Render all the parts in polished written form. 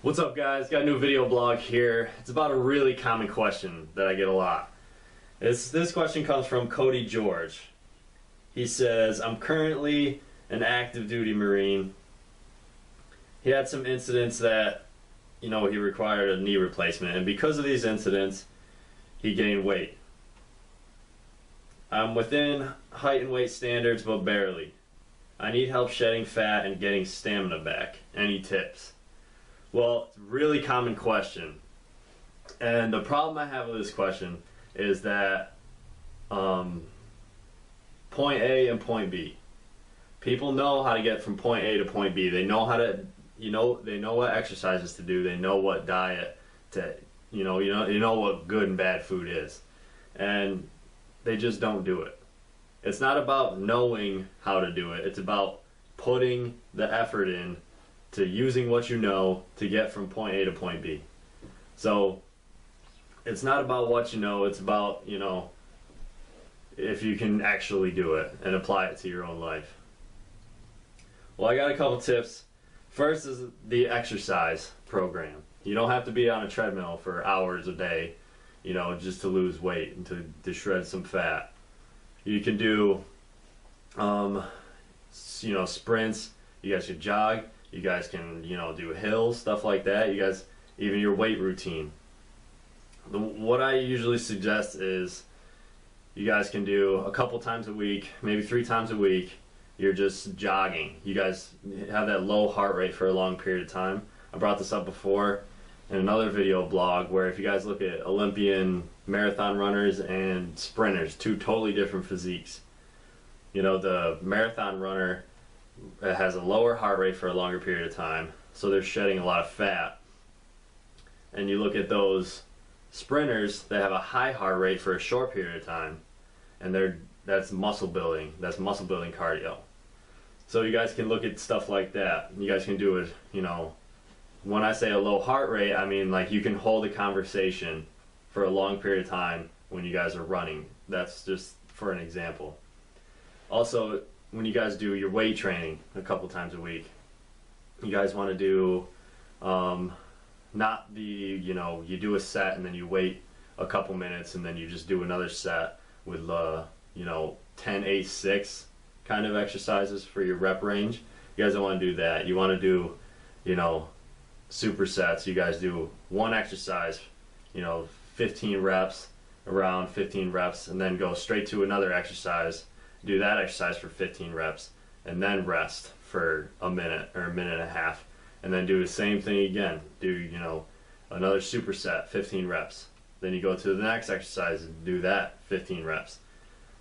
What's up, guys? Got a new video blog here. It's about a really common question that I get a lot. This question comes from Cody George. He says, I'm currently an active duty Marine. He had some incidents that, he required a knee replacement, and because of these incidents, he gained weight. I'm within height and weight standards, but barely. I need help shedding fat and getting stamina back. Any tips? Well, it's a really common question. And the problem I have with this question is that point A and point B. People know how to get from point A to point B. They know how to, they know what exercises to do. They know what diet to, you know what good and bad food is. And they just don't do it. It's not about knowing how to do it. It's about putting the effort in to using what you know to get from point A to point B. So it's not about what you know, it's about, if you can actually do it and apply it to your own life. Well, I got a couple tips. First is the exercise program. You don't have to be on a treadmill for hours a day, just to lose weight and to shred some fat. You can do, sprints. You guys can jog. You guys can, do hills, stuff like that. You guys, even your weight routine. What I usually suggest is you guys can do a couple times a week, maybe 3 times a week. You're just jogging. You guys have that low heart rate for a long period of time. I brought this up before in another video blog where if you guys look at Olympian marathon runners and sprinters, 2 totally different physiques. The marathon runner has a lower heart rate for a longer period of time, so they're shedding a lot of fat. And you look at those sprinters that have a high heart rate for a short period of time, and that's muscle building. That's muscle building cardio. So you guys can look at stuff like that. You guys can do it, when I say a low heart rate, I mean like you can hold a conversation for a long period of time when you guys are running. That's just for an example. Also, when you guys do your weight training a couple times a week, you guys want to do not the, you do a set and then you wait a couple minutes and then you just do another set with 10, 8, 6 kind of exercises for your rep range. You guys don't want to do that. You want to do, supersets. You guys do one exercise, 15 reps, around 15 reps, and then go straight to another exercise. Do that exercise for 15 reps, and then rest for a minute or a minute and a half, and then do the same thing again. Do, another superset, 15 reps. Then you go to the next exercise and do that, 15 reps.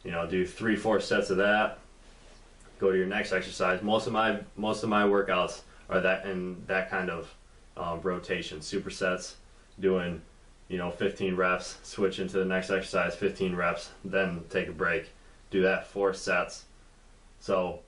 Do 3-4 sets of that. Go to your next exercise. Most of my workouts are that in that kind of rotation. Supersets, doing 15 reps, switch into the next exercise, 15 reps, then take a break. Do that 4 sets. So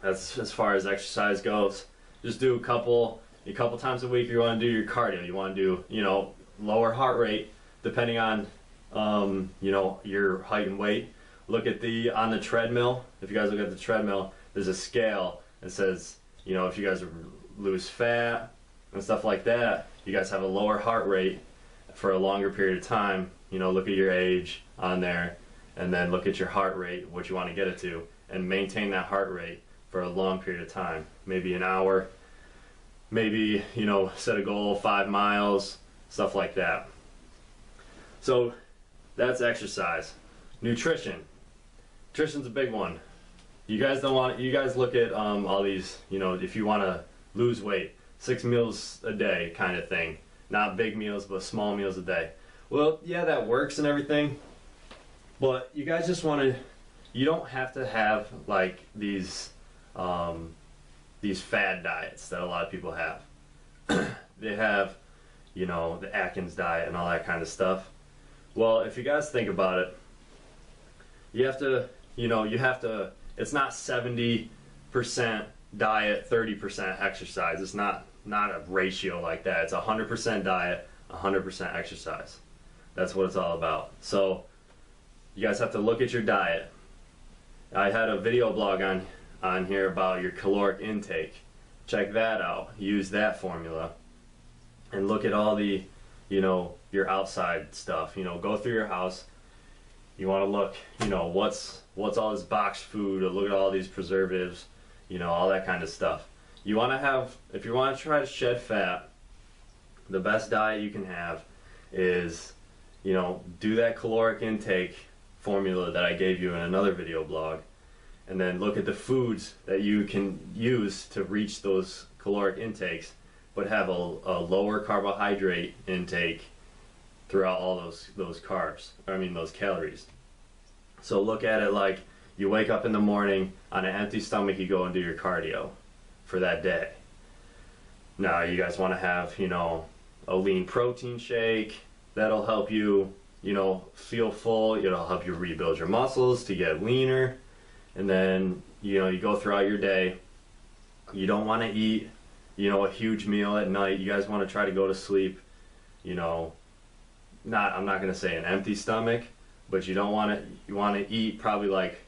that's as far as exercise goes. Just do a couple times a week. You want to do your cardio. You want to do lower heart rate depending on your height and weight. Look at on the treadmill. If you guys look at the treadmill, there's a scale that says if you guys lose fat and stuff like that, you guys have a lower heart rate for a longer period of time. Look at your age on there, and then look at your heart rate, what you want to get it to, and maintain that heart rate for a long period of time, maybe an hour, maybe set a goal 5 miles, stuff like that. So that's exercise. Nutrition's a big one. You guys look at all these, if you want to lose weight, 6 meals a day kind of thing, not big meals but small meals a day. Well, yeah, that works and everything, but you guys just want to, you don't have to have like these fad diets that a lot of people have. They have, the Atkins diet and all that kind of stuff. Well, if you guys think about it, you have to, it's not 70% diet, 30% exercise. It's not a ratio like that. It's 100% diet, 100% exercise. That's what it's all about. So you guys have to look at your diet. I had a video blog on here about your caloric intake. Check that out. Use that formula. and look at all the, you know, your outside stuff. You know, go through your house. You want to look, you know, what's all this boxed food, or look at all these preservatives, you know, all that kind of stuff. You want to have, if you want to try to shed fat, the best diet you can have is, you know, do that caloric intake formula that I gave you in another video blog, and then look at the foods that you can use to reach those caloric intakes, but have a lower carbohydrate intake throughout all those carbs, those calories. So look at it like you wake up in the morning, on an empty stomach you go and do your cardio for that day. Now you guys want to have, you know, a lean protein shake. That'll help you, you know, feel full. It'll help you rebuild your muscles to get leaner. And then, you know, you go throughout your day. You don't want to eat, you know, a huge meal at night. You guys want to try to go to sleep, you know, I'm not going to say an empty stomach, but you want to eat probably like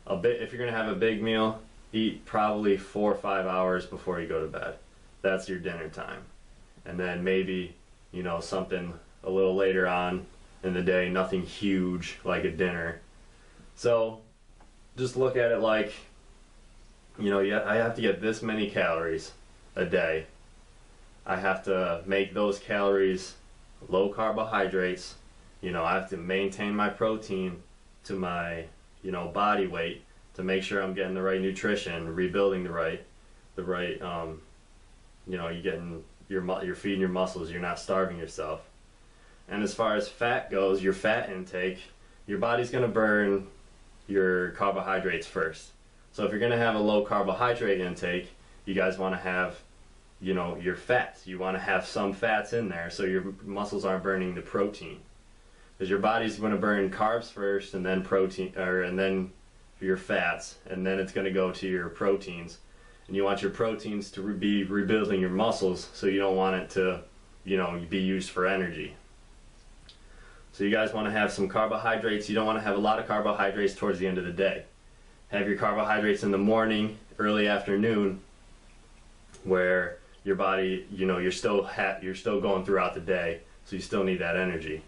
a bit. If you're going to have a big meal, eat probably 4 or 5 hours before you go to bed. That's your dinner time. And then maybe, you know, something a little later on in the day, nothing huge like a dinner. So just look at it like, you know, I have to get this many calories a day. I have to make those calories low carbohydrates. You know, I have to maintain my protein to my, you know, body weight to make sure I'm getting the right nutrition, rebuilding the right, you know, you're feeding your muscles, you're not starving yourself. And as far as fat goes, your fat intake, your body's going to burn your carbohydrates first. So if you're going to have a low carbohydrate intake, you guys want to have, you know, your fats. You want to have some fats in there so your muscles aren't burning the protein. Because your body's going to burn carbs first, and then protein, and then your fats, and then it's going to go to your proteins. And you want your proteins to be rebuilding your muscles, so you don't want it to, you know, be used for energy. So you guys want to have some carbohydrates. You don't want to have a lot of carbohydrates towards the end of the day. Have your carbohydrates in the morning, early afternoon, where your body, you know, you're still going throughout the day, so you still need that energy.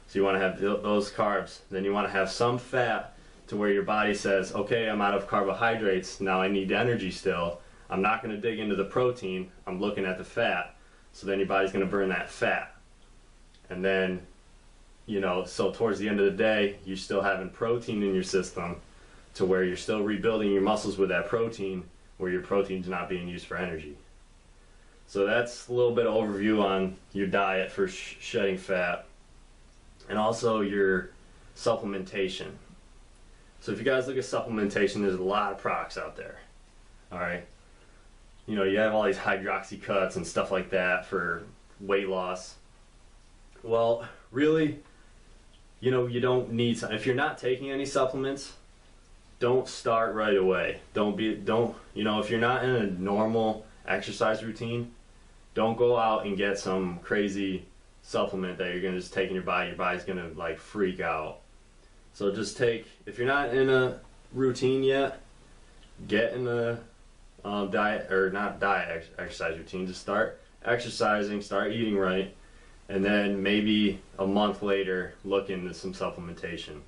So you want to have those carbs. Then you want to have some fat to where your body says, okay, I'm out of carbohydrates, now I need energy still. I'm not going to dig into the protein, I'm looking at the fat. So then your body's going to burn that fat. And then, you know, so towards the end of the day, you're still having protein in your system to where you're still rebuilding your muscles with that protein, where your protein's not being used for energy. So that's a little bit of overview on your diet for shedding fat, and also your supplementation. So if you guys look at supplementation, there's a lot of products out there. All right, you know, you have all these hydroxy cuts and stuff like that for weight loss. Well, really, you know, you don't need, if you're not taking any supplements, don't start right away. You know, if you're not in a normal exercise routine, don't go out and get some crazy supplement that you're going to just take in your body's going to like freak out. So just if you're not in a routine yet, get in the exercise routine. Just start exercising, start eating right, and then maybe a month later look into some supplementation.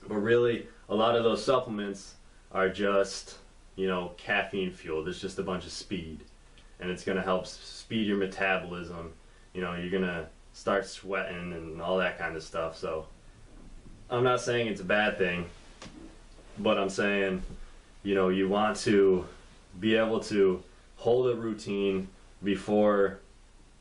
But really, a lot of those supplements are just, you know, caffeine fueled. It's just a bunch of speed, and it's going to help speed your metabolism. You know, you're going to start sweating and all that kind of stuff. So I'm not saying it's a bad thing, but I'm saying, you know, you want to be able to hold a routine before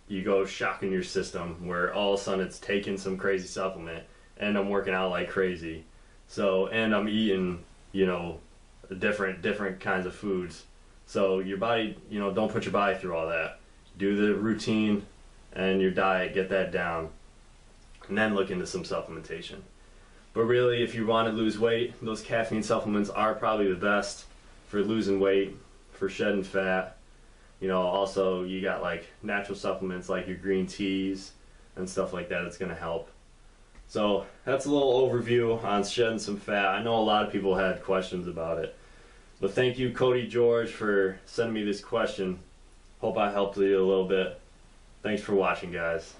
you go shocking your system, where all of a sudden it's taking some crazy supplement and I'm working out like crazy. So, and I'm eating, you know, different kinds of foods. So your body, you know, don't put your body through all that. Do the routine and your diet, get that down, and then look into some supplementation. But really, if you want to lose weight, those caffeine supplements are probably the best for losing weight, for shedding fat. You know, also you got like natural supplements like your green teas and stuff like that. It's going to help. So that's a little overview on shedding some fat. I know a lot of people had questions about it. But thank you, Cody George, for sending me this question. Hope I helped you a little bit. Thanks for watching, guys.